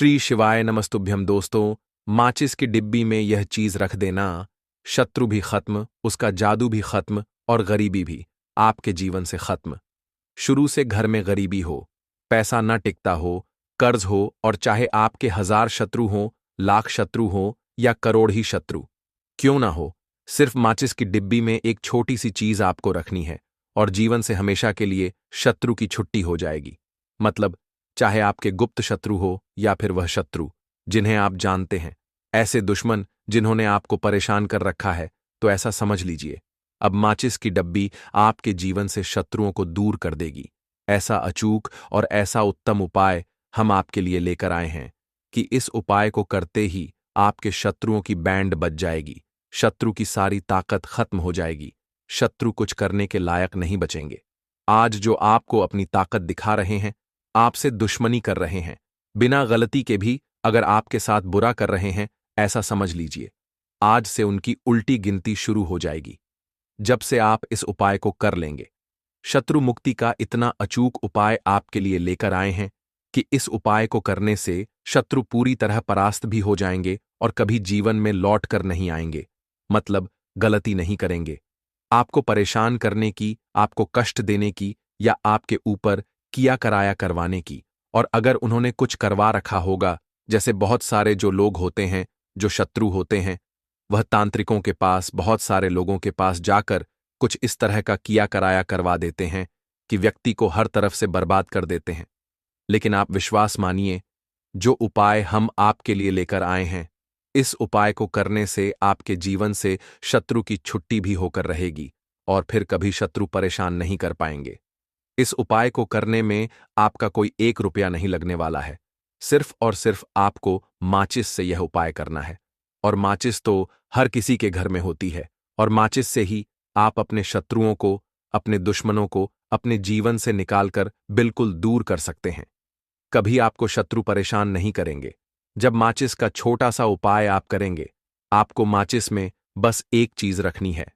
श्री शिवाय नमस्तुभ्यम दोस्तों। माचिस की डिब्बी में यह चीज रख देना, शत्रु भी खत्म, उसका जादू भी खत्म और गरीबी भी आपके जीवन से खत्म। शुरू से घर में गरीबी हो, पैसा न टिकता हो, कर्ज हो और चाहे आपके 1000 शत्रु हों, लाख शत्रु हों या करोड़ ही शत्रु क्यों ना हो, सिर्फ माचिस की डिब्बी में एक छोटी सी चीज आपको रखनी है और जीवन से हमेशा के लिए शत्रु की छुट्टी हो जाएगी। मतलब चाहे आपके गुप्त शत्रु हो या फिर वह शत्रु जिन्हें आप जानते हैं, ऐसे दुश्मन जिन्होंने आपको परेशान कर रखा है, तो ऐसा समझ लीजिए अब माचिस की डब्बी आपके जीवन से शत्रुओं को दूर कर देगी। ऐसा अचूक और ऐसा उत्तम उपाय हम आपके लिए लेकर आए हैं कि इस उपाय को करते ही आपके शत्रुओं की बैंड बज जाएगी, शत्रु की सारी ताकत खत्म हो जाएगी, शत्रु कुछ करने के लायक नहीं बचेंगे। आज जो आपको अपनी ताकत दिखा रहे हैं, आपसे दुश्मनी कर रहे हैं, बिना गलती के भी अगर आपके साथ बुरा कर रहे हैं, ऐसा समझ लीजिए आज से उनकी उल्टी गिनती शुरू हो जाएगी जब से आप इस उपाय को कर लेंगे। शत्रु मुक्ति का इतना अचूक उपाय आपके लिए लेकर आए हैं कि इस उपाय को करने से शत्रु पूरी तरह परास्त भी हो जाएंगे और कभी जीवन में लौट कर नहीं आएंगे। मतलब गलती नहीं करेंगे, आपको परेशान करने की, आपको कष्ट देने की या आपके ऊपर किया कराया करवाने की। और अगर उन्होंने कुछ करवा रखा होगा, जैसे बहुत सारे जो लोग होते हैं जो शत्रु होते हैं, वह तांत्रिकों के पास, बहुत सारे लोगों के पास जाकर कुछ इस तरह का किया कराया करवा देते हैं कि व्यक्ति को हर तरफ से बर्बाद कर देते हैं। लेकिन आप विश्वास मानिए, जो उपाय हम आपके लिए लेकर आए हैं, इस उपाय को करने से आपके जीवन से शत्रु की छुट्टी भी होकर रहेगी और फिर कभी शत्रु परेशान नहीं कर पाएंगे। इस उपाय को करने में आपका कोई 1 रुपया नहीं लगने वाला है। सिर्फ और सिर्फ आपको माचिस से यह उपाय करना है। और माचिस तो हर किसी के घर में होती है और माचिस से ही आप अपने शत्रुओं को, अपने दुश्मनों को अपने जीवन से निकालकर बिल्कुल दूर कर सकते हैं। कभी आपको शत्रु परेशान नहीं करेंगे। जब माचिस का छोटा सा उपाय आप करेंगे, आपको माचिस में बस एक चीज रखनी है।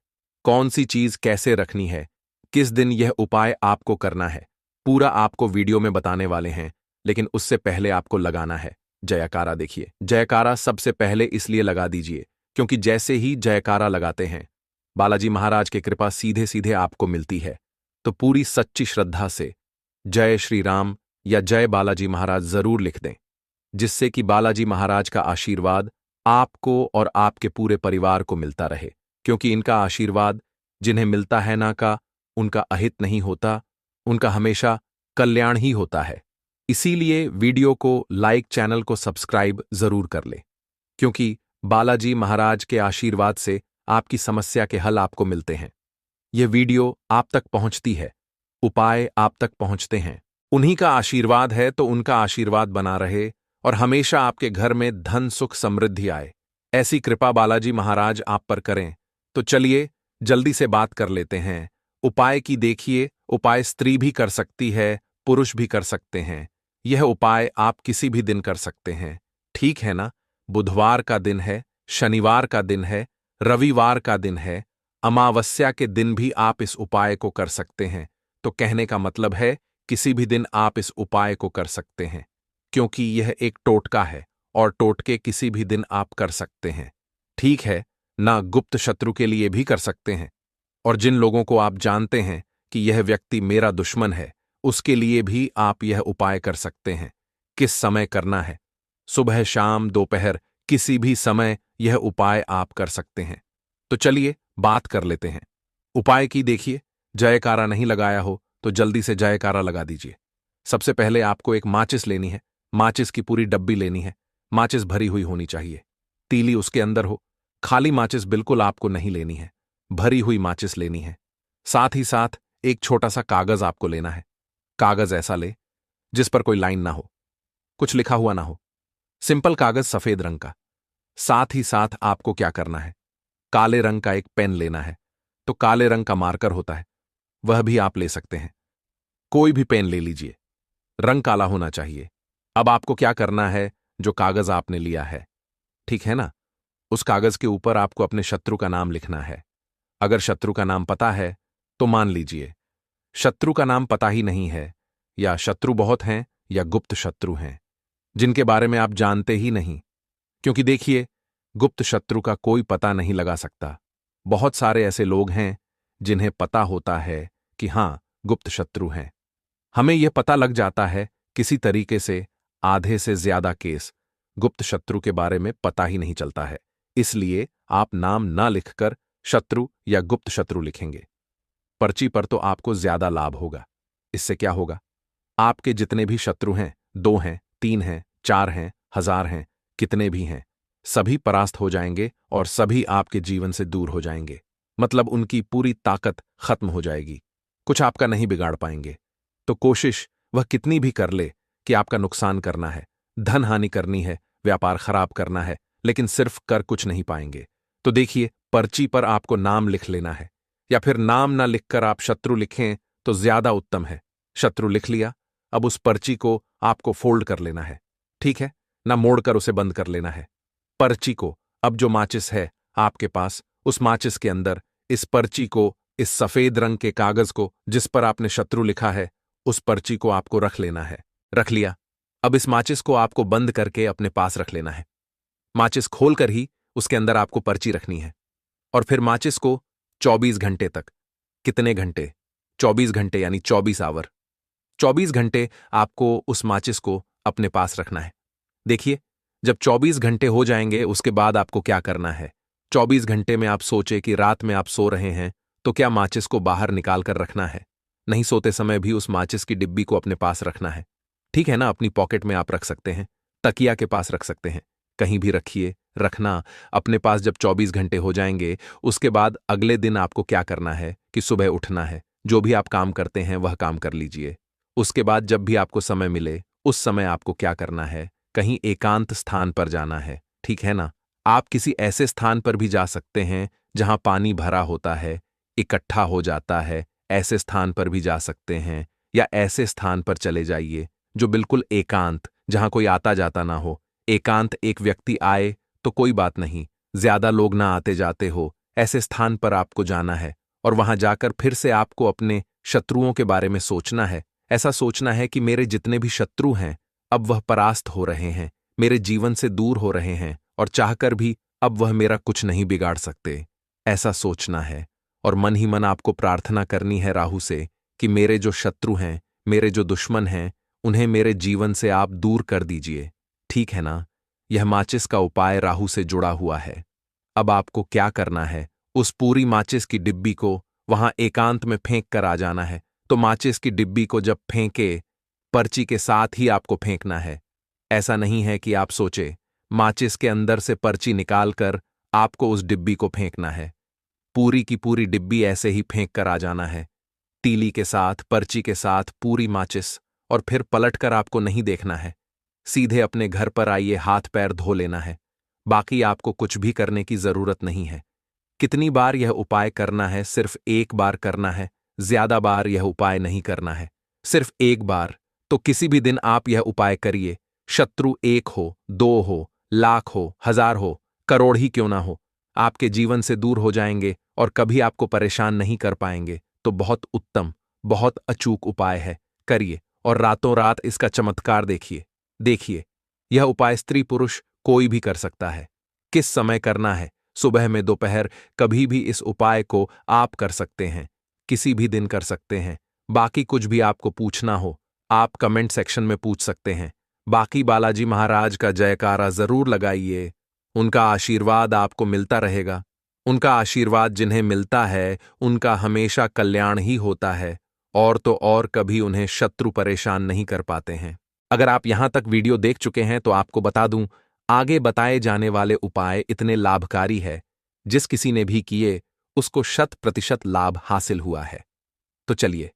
कौन सी चीज कैसे रखनी है, किस दिन यह उपाय आपको करना है, पूरा आपको वीडियो में बताने वाले हैं। लेकिन उससे पहले आपको लगाना है जयकारा। देखिए, जयकारा सबसे पहले इसलिए लगा दीजिए क्योंकि जैसे ही जयकारा लगाते हैं, बालाजी महाराज की कृपा सीधे सीधे आपको मिलती है। तो पूरी सच्ची श्रद्धा से जय श्री राम या जय बालाजी महाराज जरूर लिख दें, जिससे कि बालाजी महाराज का आशीर्वाद आपको और आपके पूरे परिवार को मिलता रहे। क्योंकि इनका आशीर्वाद जिन्हें मिलता है ना का, उनका अहित नहीं होता, उनका हमेशा कल्याण ही होता है। इसीलिए वीडियो को लाइक, चैनल को सब्सक्राइब जरूर कर ले, क्योंकि बालाजी महाराज के आशीर्वाद से आपकी समस्या के हल आपको मिलते हैं। यह वीडियो आप तक पहुंचती है, उपाय आप तक पहुंचते हैं, उन्हीं का आशीर्वाद है, तो उनका आशीर्वाद बना रहे और हमेशा आपके घर में धन, सुख, समृद्धि आए, ऐसी कृपा बालाजी महाराज आप पर करें। तो चलिए जल्दी से बात कर लेते हैं उपाय की। देखिए, उपाय स्त्री भी कर सकती है, पुरुष भी कर सकते हैं। यह उपाय आप किसी भी दिन कर सकते हैं, ठीक है ना। बुधवार का दिन है, शनिवार का दिन है, रविवार का दिन है, अमावस्या के दिन भी आप इस उपाय को कर सकते हैं। तो कहने का मतलब है किसी भी दिन आप इस उपाय को कर सकते हैं, क्योंकि यह एक टोटका है और टोटके किसी भी दिन आप कर सकते हैं, ठीक है ना। गुप्त शत्रु के लिए भी कर सकते हैं, और जिन लोगों को आप जानते हैं कि यह व्यक्ति मेरा दुश्मन है, उसके लिए भी आप यह उपाय कर सकते हैं। किस समय करना है? सुबह, शाम, दोपहर, किसी भी समय यह उपाय आप कर सकते हैं। तो चलिए बात कर लेते हैं उपाय की। देखिए, जयकारा नहीं लगाया हो तो जल्दी से जयकारा लगा दीजिए। सबसे पहले आपको एक माचिस लेनी है, माचिस की पूरी डब्बी लेनी है। माचिस भरी हुई होनी चाहिए, तीली उसके अंदर हो। खाली माचिस बिल्कुल आपको नहीं लेनी है, भरी हुई माचिस लेनी है। साथ ही साथ एक छोटा सा कागज आपको लेना है। कागज ऐसा ले जिस पर कोई लाइन ना हो, कुछ लिखा हुआ ना हो, सिंपल कागज सफेद रंग का। साथ ही साथ आपको क्या करना है, काले रंग का एक पेन लेना है। तो काले रंग का मार्कर होता है, वह भी आप ले सकते हैं। कोई भी पेन ले लीजिए, रंग काला होना चाहिए। अब आपको क्या करना है, जो कागज आपने लिया है, ठीक है ना, उस कागज के ऊपर आपको अपने शत्रु का नाम लिखना है। अगर शत्रु का नाम पता है तो मान लीजिए, शत्रु का नाम पता ही नहीं है, या शत्रु बहुत हैं या गुप्त शत्रु हैं, जिनके बारे में आप जानते ही नहीं। क्योंकि देखिए, गुप्त शत्रु का कोई पता नहीं लगा सकता। बहुत सारे ऐसे लोग हैं जिन्हें पता होता है कि हां, गुप्त शत्रु हैं। हमें यह पता लग जाता है किसी तरीके से। आधे से ज्यादा केस गुप्त शत्रु के बारे में पता ही नहीं चलता है। इसलिए आप नाम ना लिखकर शत्रु या गुप्त शत्रु लिखेंगे। पर्ची पर तो आपको ज्यादा लाभ होगा। इससे क्या होगा? आपके जितने भी शत्रु हैं, 2 हैं, 3 हैं, 4 हैं, 1000 हैं, कितने भी हैं, सभी परास्त हो जाएंगे और सभी आपके जीवन से दूर हो जाएंगे। मतलब उनकी पूरी ताकत खत्म हो जाएगी। कुछ आपका नहीं बिगाड़ पाएंगे। तो कोशिश वह कितनी भी कर ले कि आपका नुकसान करना है, धन हानि करनी है, व्यापार खराब करना है, लेकिन सिर्फ कर कुछ नहीं पाएंगे। तो देखिए, पर्ची पर आपको नाम लिख लेना है, या फिर नाम ना लिखकर आप शत्रु लिखें तो ज्यादा उत्तम है। शत्रु लिख लिया, अब उस पर्ची को आपको फोल्ड कर लेना है। ठीक है ना? मोड़कर उसे बंद कर लेना है। पर्ची को, अब जो माचिस है आपके पास, उस माचिस के अंदर इस पर्ची को, इस सफेद रंग के कागज को जिस पर आपने शत्रु लिखा है, उस पर्ची को आपको रख लेना है। रख लिया। अब इस माचिस को आपको बंद करके अपने पास रख लेना है। माचिस खोलकर ही उसके अंदर आपको पर्ची रखनी है। और फिर माचिस को 24 घंटे तक, कितने घंटे? 24 घंटे यानी 24 आवर। 24 घंटे आपको उस माचिस को अपने पास रखना है। देखिए, जब 24 घंटे हो जाएंगे उसके बाद आपको क्या करना है? 24 घंटे में आप सोचे कि रात में आप सो रहे हैं तो क्या माचिस को बाहर निकाल कर रखना है? नहीं, सोते समय भी उस माचिस की डिब्बी को अपने पास रखना है। ठीक है ना? अपनी पॉकेट में आप रख सकते हैं, तकिया के पास रख सकते हैं, कहीं भी रखिए, रखना अपने पास। जब 24 घंटे हो जाएंगे उसके बाद अगले दिन आपको क्या करना है कि सुबह उठना है, जो भी आप काम करते हैं वह काम कर लीजिए। उसके बाद जब भी आपको समय मिले उस समय आपको क्या करना है? कहीं एकांत स्थान पर जाना है। ठीक है ना? आप किसी ऐसे स्थान पर भी जा सकते हैं जहां पानी भरा होता है, इकट्ठा हो जाता है, ऐसे स्थान पर भी जा सकते हैं। या ऐसे स्थान पर चले जाइए जो बिल्कुल एकांत, जहां कोई आता जाता ना हो। एकांत, एक व्यक्ति आए तो कोई बात नहीं, ज्यादा लोग ना आते जाते हो, ऐसे स्थान पर आपको जाना है। और वहां जाकर फिर से आपको अपने शत्रुओं के बारे में सोचना है। ऐसा सोचना है कि मेरे जितने भी शत्रु हैं अब वह परास्त हो रहे हैं, मेरे जीवन से दूर हो रहे हैं, और चाहकर भी अब वह मेरा कुछ नहीं बिगाड़ सकते। ऐसा सोचना है। और मन ही मन आपको प्रार्थना करनी है राहु से कि मेरे जो शत्रु हैं, मेरे जो दुश्मन हैं, उन्हें मेरे जीवन से आप दूर कर दीजिए। ठीक है ना? यह माचिस का उपाय राहु से जुड़ा हुआ है। अब आपको क्या करना है? उस पूरी माचिस की डिब्बी को वहां एकांत में फेंक कर आ जाना है। तो माचिस की डिब्बी को जब फेंके, पर्ची के साथ ही आपको फेंकना है। ऐसा नहीं है कि आप सोचे, माचिस के अंदर से पर्ची निकालकर आपको उस डिब्बी को फेंकना है। पूरी की पूरी डिब्बी ऐसे ही फेंक कर आ जाना है, तीली के साथ, पर्ची के साथ, पूरी माचिस। और फिर पलटकर आपको नहीं देखना है। सीधे अपने घर पर आइए, हाथ पैर धो लेना है। बाकी आपको कुछ भी करने की जरूरत नहीं है। कितनी बार यह उपाय करना है? सिर्फ एक बार करना है, ज्यादा बार यह उपाय नहीं करना है। सिर्फ एक बार। तो किसी भी दिन आप यह उपाय करिए। शत्रु 1 हो, 2 हो, लाख हो, 1000 हो, करोड़ ही क्यों ना हो, आपके जीवन से दूर हो जाएंगे और कभी आपको परेशान नहीं कर पाएंगे। तो बहुत उत्तम, बहुत अचूक उपाय है, करिए और रातों रात इसका चमत्कार देखिए। देखिए, यह उपाय स्त्री पुरुष कोई भी कर सकता है। किस समय करना है? सुबह में, दोपहर, कभी भी इस उपाय को आप कर सकते हैं। किसी भी दिन कर सकते हैं। बाकी कुछ भी आपको पूछना हो, आप कमेंट सेक्शन में पूछ सकते हैं। बाकी बालाजी महाराज का जयकारा जरूर लगाइए। उनका आशीर्वाद आपको मिलता रहेगा। उनका आशीर्वाद जिन्हें मिलता है उनका हमेशा कल्याण ही होता है, और तो और कभी उन्हें शत्रु परेशान नहीं कर पाते हैं। अगर आप यहां तक वीडियो देख चुके हैं तो आपको बता दूं, आगे बताए जाने वाले उपाय इतने लाभकारी है, जिस किसी ने भी किए उसको 100% लाभ हासिल हुआ है। तो चलिए,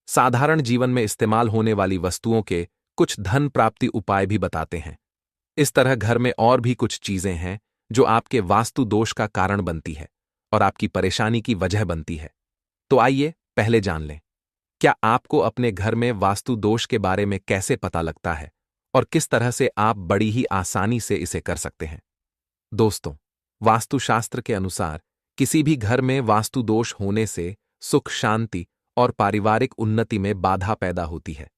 साधारण जीवन में इस्तेमाल होने वाली वस्तुओं के कुछ धन प्राप्ति उपाय भी बताते हैं। इस तरह घर में और भी कुछ चीजें हैं जो आपके वास्तु दोष का कारण बनती है और आपकी परेशानी की वजह बनती है। तो आइए पहले जान लें, क्या आपको अपने घर में वास्तु दोष के बारे में कैसे पता लगता है और किस तरह से आप बड़ी ही आसानी से इसे कर सकते हैं। दोस्तों, वास्तुशास्त्र के अनुसार किसी भी घर में वास्तु दोष होने से सुख, शांति और पारिवारिक उन्नति में बाधा पैदा होती है।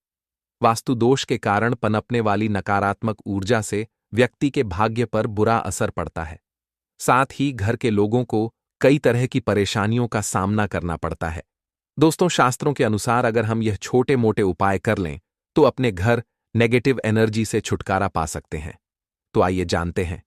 वास्तु दोष के कारण पनपने वाली नकारात्मक ऊर्जा से व्यक्ति के भाग्य पर बुरा असर पड़ता है। साथ ही घर के लोगों को कई तरह की परेशानियों का सामना करना पड़ता है। दोस्तों, शास्त्रों के अनुसार अगर हम यह छोटे मोटे उपाय कर लें तो अपने घर नेगेटिव एनर्जी से छुटकारा पा सकते हैं। तो आइए जानते हैं।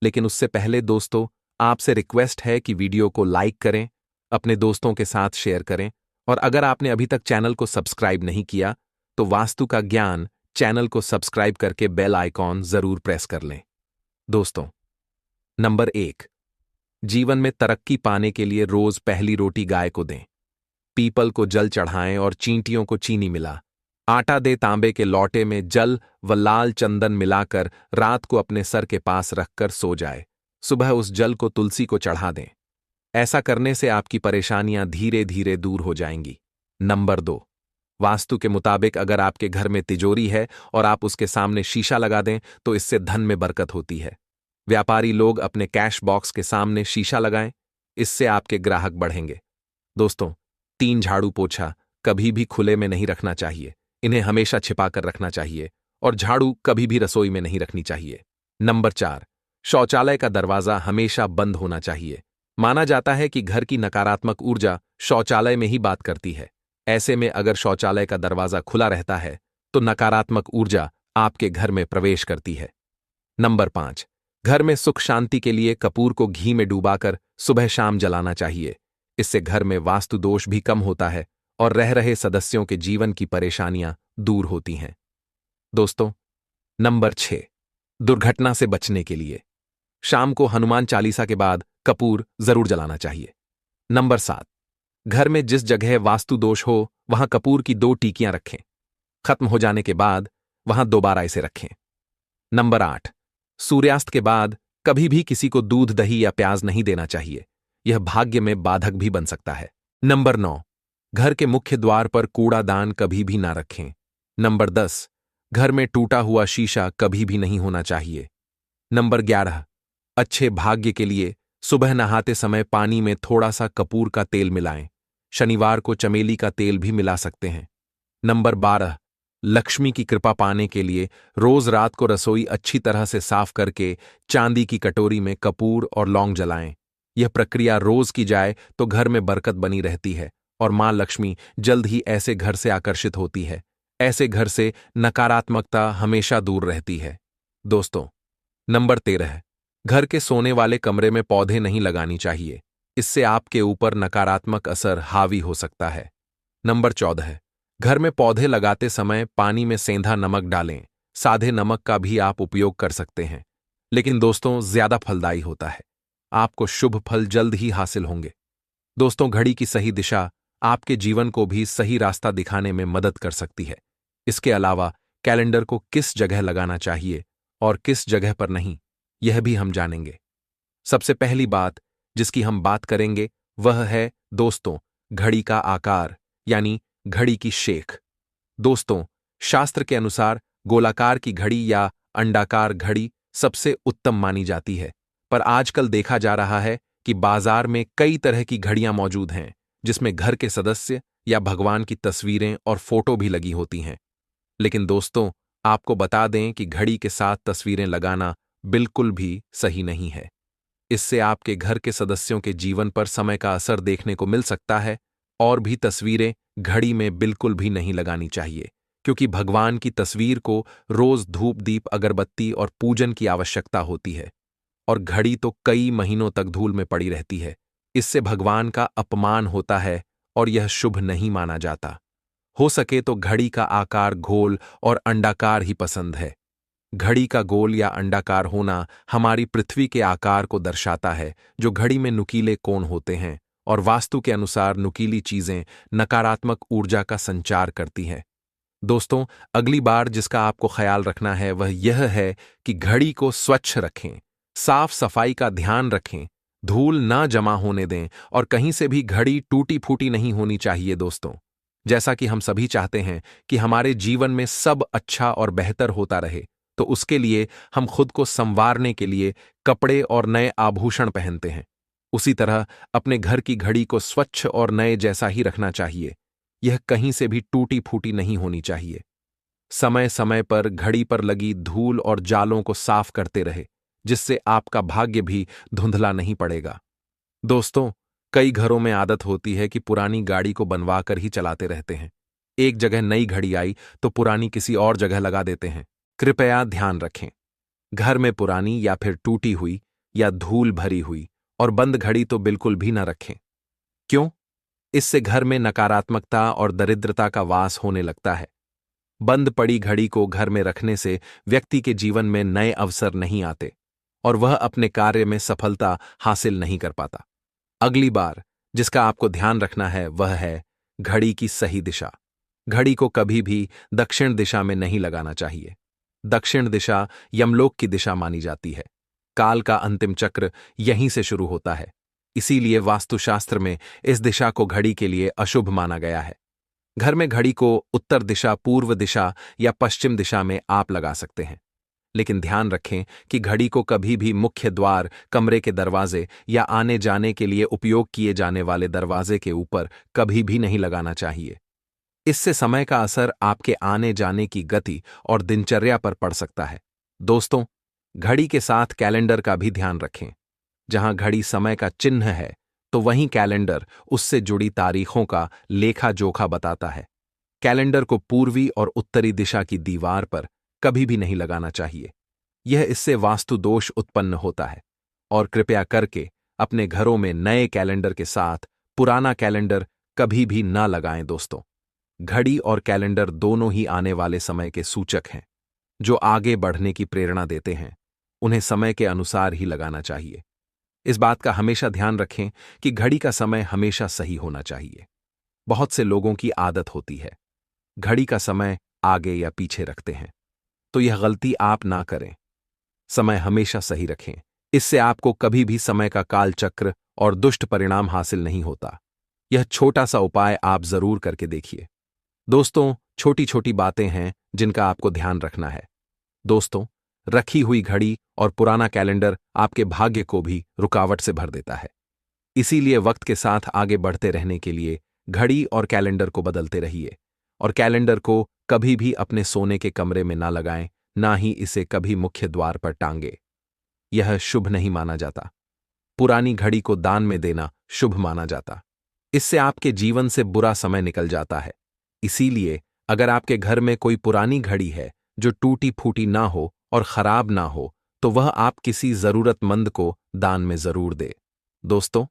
लेकिन उससे पहले दोस्तों, आपसे रिक्वेस्ट है कि वीडियो को लाइक करें, अपने दोस्तों के साथ शेयर करें, और अगर आपने अभी तक चैनल को सब्सक्राइब नहीं किया तो वास्तु का ज्ञान चैनल को सब्सक्राइब करके बेल आइकॉन जरूर प्रेस कर लें। दोस्तों, नंबर 1, जीवन में तरक्की पाने के लिए रोज पहली रोटी गाय को दें। पीपल को जल चढ़ाएं और चींटियों को चीनी मिला आटा दे तांबे के लौटे में जल व लाल चंदन मिलाकर रात को अपने सर के पास रखकर सो जाए। सुबह उस जल को तुलसी को चढ़ा दें। ऐसा करने से आपकी परेशानियां धीरे धीरे दूर हो जाएंगी। नंबर 2, वास्तु के मुताबिक अगर आपके घर में तिजोरी है और आप उसके सामने शीशा लगा दें तो इससे धन में बरकत होती है। व्यापारी लोग अपने कैश बॉक्स के सामने शीशा लगाएं, इससे आपके ग्राहक बढ़ेंगे। दोस्तों, 3 झाड़ू पोछा कभी भी खुले में नहीं रखना चाहिए, इन्हें हमेशा छिपाकर रखना चाहिए, और झाड़ू कभी भी रसोई में नहीं रखनी चाहिए। नंबर 4, शौचालय का दरवाजा हमेशा बंद होना चाहिए। माना जाता है कि घर की नकारात्मक ऊर्जा शौचालय में ही बात करती है। ऐसे में अगर शौचालय का दरवाजा खुला रहता है तो नकारात्मक ऊर्जा आपके घर में प्रवेश करती है। नंबर 5, घर में सुख शांति के लिए कपूर को घी में डूबाकर सुबह शाम जलाना चाहिए। इससे घर में वास्तु दोष भी कम होता है और रह रहे सदस्यों के जीवन की परेशानियां दूर होती हैं। दोस्तों, नंबर 6, दुर्घटना से बचने के लिए शाम को हनुमान चालीसा के बाद कपूर जरूर जलाना चाहिए। नंबर 7, घर में जिस जगह वास्तु दोष हो वहां कपूर की 2 टीकियां रखें। खत्म हो जाने के बाद वहां दोबारा इसे रखें। नंबर 8, सूर्यास्त के बाद कभी भी किसी को दूध, दही या प्याज नहीं देना चाहिए, यह भाग्य में बाधक भी बन सकता है। नंबर 9, घर के मुख्य द्वार पर कूड़ादान कभी भी ना रखें। नंबर 10, घर में टूटा हुआ शीशा कभी भी नहीं होना चाहिए। नंबर 11, अच्छे भाग्य के लिए सुबह नहाते समय पानी में थोड़ा सा कपूर का तेल मिलाएं। शनिवार को चमेली का तेल भी मिला सकते हैं। नंबर 12, लक्ष्मी की कृपा पाने के लिए रोज रात को रसोई अच्छी तरह से साफ करके चांदी की कटोरी में कपूर और लौंग जलाएं। यह प्रक्रिया रोज की जाए तो घर में बरकत बनी रहती है और मां लक्ष्मी जल्द ही ऐसे घर से आकर्षित होती है। ऐसे घर से नकारात्मकता हमेशा दूर रहती है। दोस्तों, नंबर 13, घर के सोने वाले कमरे में पौधे नहीं लगानी चाहिए, इससे आपके ऊपर नकारात्मक असर हावी हो सकता है। नंबर 14, घर में पौधे लगाते समय पानी में सेंधा नमक डालें। सादे नमक का भी आप उपयोग कर सकते हैं, लेकिन दोस्तों ज्यादा फलदायी होता है। आपको शुभ फल जल्द ही हासिल होंगे। दोस्तों, घड़ी की सही दिशा आपके जीवन को भी सही रास्ता दिखाने में मदद कर सकती है। इसके अलावा कैलेंडर को किस जगह लगाना चाहिए और किस जगह पर नहीं, यह भी हम जानेंगे। सबसे पहली बात जिसकी हम बात करेंगे वह है दोस्तों, घड़ी का आकार यानी घड़ी की शेख। दोस्तों, शास्त्र के अनुसार गोलाकार की घड़ी या अंडाकार घड़ी सबसे उत्तम मानी जाती है, पर आजकल देखा जा रहा है कि बाजार में कई तरह की घड़ियां मौजूद हैं जिसमें घर के सदस्य या भगवान की तस्वीरें और फोटो भी लगी होती हैं। लेकिन दोस्तों, आपको बता दें कि घड़ी के साथ तस्वीरें लगाना बिल्कुल भी सही नहीं है। इससे आपके घर के सदस्यों के जीवन पर समय का असर देखने को मिल सकता है। और भी तस्वीरें घड़ी में बिल्कुल भी नहीं लगानी चाहिए, क्योंकि भगवान की तस्वीर को रोज धूप, दीप, अगरबत्ती और पूजन की आवश्यकता होती है, और घड़ी तो कई महीनों तक धूल में पड़ी रहती है। इससे भगवान का अपमान होता है और यह शुभ नहीं माना जाता। हो सके तो घड़ी का आकार गोल और अंडाकार ही पसंद है। घड़ी का गोल या अंडाकार होना हमारी पृथ्वी के आकार को दर्शाता है, जो घड़ी में नुकीले कोण होते हैं, और वास्तु के अनुसार नुकीली चीजें नकारात्मक ऊर्जा का संचार करती हैं। दोस्तों, अगली बार जिसका आपको ख्याल रखना है वह यह है कि घड़ी को स्वच्छ रखें, साफ सफाई का ध्यान रखें, धूल ना जमा होने दें, और कहीं से भी घड़ी टूटी फूटी नहीं होनी चाहिए। दोस्तों, जैसा कि हम सभी चाहते हैं कि हमारे जीवन में सब अच्छा और बेहतर होता रहे, तो उसके लिए हम खुद को संवारने के लिए कपड़े और नए आभूषण पहनते हैं। उसी तरह अपने घर की घड़ी को स्वच्छ और नए जैसा ही रखना चाहिए। यह कहीं से भी टूटी फूटी नहीं होनी चाहिए। समय समय पर घड़ी पर लगी धूल और जालों को साफ करते रहे, जिससे आपका भाग्य भी धुंधला नहीं पड़ेगा। दोस्तों, कई घरों में आदत होती है कि पुरानी गाड़ी को बनवा कर ही चलाते रहते हैं। एक जगह नई घड़ी आई तो पुरानी किसी और जगह लगा देते हैं। कृपया ध्यान रखें, घर में पुरानी या फिर टूटी हुई या धूल भरी हुई और बंद घड़ी तो बिल्कुल भी न रखें। क्यों? इससे घर में नकारात्मकता और दरिद्रता का वास होने लगता है। बंद पड़ी घड़ी को घर में रखने से व्यक्ति के जीवन में नए अवसर नहीं आते और वह अपने कार्य में सफलता हासिल नहीं कर पाता। अगली बार जिसका आपको ध्यान रखना है वह है घड़ी की सही दिशा। घड़ी को कभी भी दक्षिण दिशा में नहीं लगाना चाहिए। दक्षिण दिशा यमलोक की दिशा मानी जाती है। काल का अंतिम चक्र यहीं से शुरू होता है। इसीलिए वास्तुशास्त्र में इस दिशा को घड़ी के लिए अशुभ माना गया है। घर में घड़ी को उत्तर दिशा, पूर्व दिशा या पश्चिम दिशा में आप लगा सकते हैं, लेकिन ध्यान रखें कि घड़ी को कभी भी मुख्य द्वार, कमरे के दरवाजे या आने जाने के लिए उपयोग किए जाने वाले दरवाजे के ऊपर कभी भी नहीं लगाना चाहिए। इससे समय का असर आपके आने जाने की गति और दिनचर्या पर पड़ सकता है। दोस्तों, घड़ी के साथ कैलेंडर का भी ध्यान रखें। जहां घड़ी समय का चिन्ह है, तो वहीं कैलेंडर उससे जुड़ी तारीखों का लेखा जोखा बताता है। कैलेंडर को पूर्वी और उत्तरी दिशा की दीवार पर कभी भी नहीं लगाना चाहिए। यह इससे वास्तु दोष उत्पन्न होता है। और कृपया करके अपने घरों में नए कैलेंडर के साथ पुराना कैलेंडर कभी भी ना लगाएं। दोस्तों, घड़ी और कैलेंडर दोनों ही आने वाले समय के सूचक हैं, जो आगे बढ़ने की प्रेरणा देते हैं। उन्हें समय के अनुसार ही लगाना चाहिए। इस बात का हमेशा ध्यान रखें कि घड़ी का समय हमेशा सही होना चाहिए। बहुत से लोगों की आदत होती है घड़ी का समय आगे या पीछे रखते हैं, तो यह गलती आप ना करें। समय हमेशा सही रखें। इससे आपको कभी भी समय का काल चक्र और दुष्ट परिणाम हासिल नहीं होता। यह छोटा सा उपाय आप जरूर करके देखिए। दोस्तों, छोटी छोटी बातें हैं जिनका आपको ध्यान रखना है। दोस्तों, रखी हुई घड़ी और पुराना कैलेंडर आपके भाग्य को भी रुकावट से भर देता है। इसीलिए वक्त के साथ आगे बढ़ते रहने के लिए घड़ी और कैलेंडर को बदलते रहिए। और कैलेंडर को कभी भी अपने सोने के कमरे में ना लगाएं, ना ही इसे कभी मुख्य द्वार पर टांगे। यह शुभ नहीं माना जाता। पुरानी घड़ी को दान में देना शुभ माना जाता। इससे आपके जीवन से बुरा समय निकल जाता है। इसीलिए अगर आपके घर में कोई पुरानी घड़ी है जो टूटी फूटी ना हो और खराब ना हो, तो वह आप किसी जरूरतमंद को दान में जरूर दे। दोस्तों,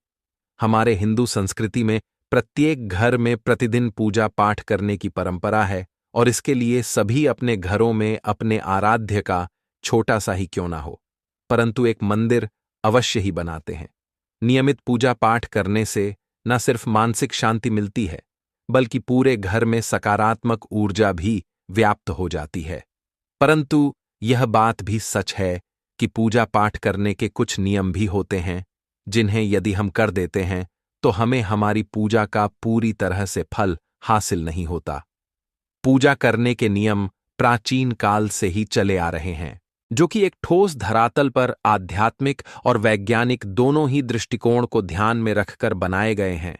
हमारे हिंदू संस्कृति में प्रत्येक घर में प्रतिदिन पूजा पाठ करने की परंपरा है और इसके लिए सभी अपने घरों में अपने आराध्य का छोटा सा ही क्यों ना हो, परंतु एक मंदिर अवश्य ही बनाते हैं। नियमित पूजा पाठ करने से न सिर्फ मानसिक शांति मिलती है, बल्कि पूरे घर में सकारात्मक ऊर्जा भी व्याप्त हो जाती है। परंतु यह बात भी सच है कि पूजा पाठ करने के कुछ नियम भी होते हैं, जिन्हें यदि हम कर देते हैं तो हमें हमारी पूजा का पूरी तरह से फल हासिल नहीं होता। पूजा करने के नियम प्राचीन काल से ही चले आ रहे हैं, जो कि एक ठोस धरातल पर आध्यात्मिक और वैज्ञानिक दोनों ही दृष्टिकोण को ध्यान में रखकर बनाए गए हैं।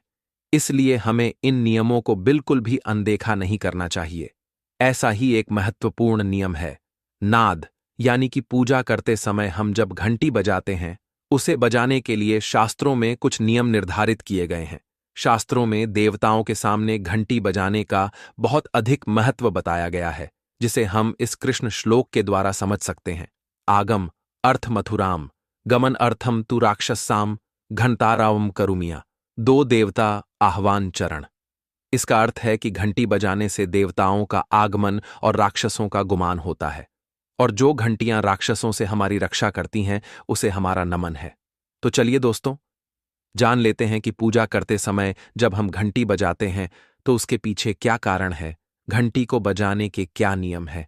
इसलिए हमें इन नियमों को बिल्कुल भी अनदेखा नहीं करना चाहिए। ऐसा ही एक महत्वपूर्ण नियम है नाद, यानी कि पूजा करते समय हम जब घंटी बजाते हैं, उसे बजाने के लिए शास्त्रों में कुछ नियम निर्धारित किए गए हैं। शास्त्रों में देवताओं के सामने घंटी बजाने का बहुत अधिक महत्व बताया गया है, जिसे हम इस कृष्ण श्लोक के द्वारा समझ सकते हैं। आगम अर्थ मथुराम, गमन अर्थम तु राक्षसाम, घंटारावम करुमिया, दो देवता आह्वान चरण। इसका अर्थ है कि घंटी बजाने से देवताओं का आगमन और राक्षसों का गुमान होता है, और जो घंटियां राक्षसों से हमारी रक्षा करती हैं उसे हमारा नमन है। तो चलिए दोस्तों, जान लेते हैं कि पूजा करते समय जब हम घंटी बजाते हैं तो उसके पीछे क्या कारण है, घंटी को बजाने के क्या नियम है,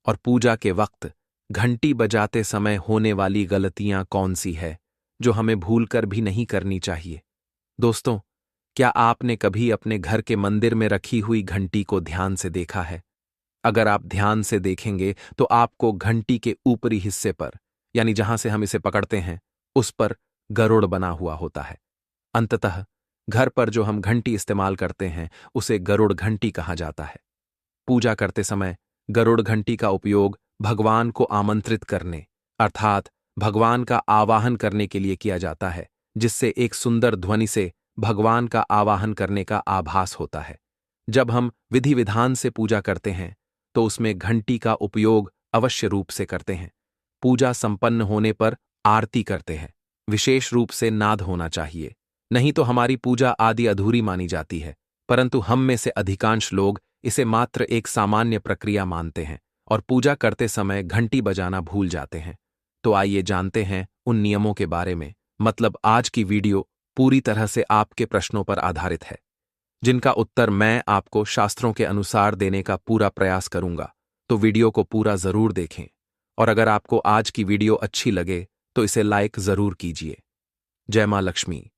और पूजा के वक्त घंटी बजाते समय होने वाली गलतियां कौन सी है जो हमें भूलकर भी नहीं करनी चाहिए। दोस्तों, क्या आपने कभी अपने घर के मंदिर में रखी हुई घंटी को ध्यान से देखा है? अगर आप ध्यान से देखेंगे तो आपको घंटी के ऊपरी हिस्से पर, यानी जहां से हम इसे पकड़ते हैं, उस पर गरुड़ बना हुआ होता है। अंततः घर पर जो हम घंटी इस्तेमाल करते हैं उसे गरुड़ घंटी कहा जाता है। पूजा करते समय गरुड़ घंटी का उपयोग भगवान को आमंत्रित करने अर्थात भगवान का आवाहन करने के लिए किया जाता है, जिससे एक सुंदर ध्वनि से भगवान का आवाहन करने का आभास होता है। जब हम विधि विधान से पूजा करते हैं तो उसमें घंटी का उपयोग अवश्य रूप से करते हैं। पूजा संपन्न होने पर आरती करते हैं। विशेष रूप से नाद होना चाहिए, नहीं तो हमारी पूजा आदि अधूरी मानी जाती है। परंतु हम में से अधिकांश लोग इसे मात्र एक सामान्य प्रक्रिया मानते हैं और पूजा करते समय घंटी बजाना भूल जाते हैं। तो आइए जानते हैं उन नियमों के बारे में। मतलब आज की वीडियो पूरी तरह से आपके प्रश्नों पर आधारित है, जिनका उत्तर मैं आपको शास्त्रों के अनुसार देने का पूरा प्रयास करूंगा। तो वीडियो को पूरा जरूर देखें और अगर आपको आज की वीडियो अच्छी लगे तो इसे लाइक जरूर कीजिए। जय मां लक्ष्मी।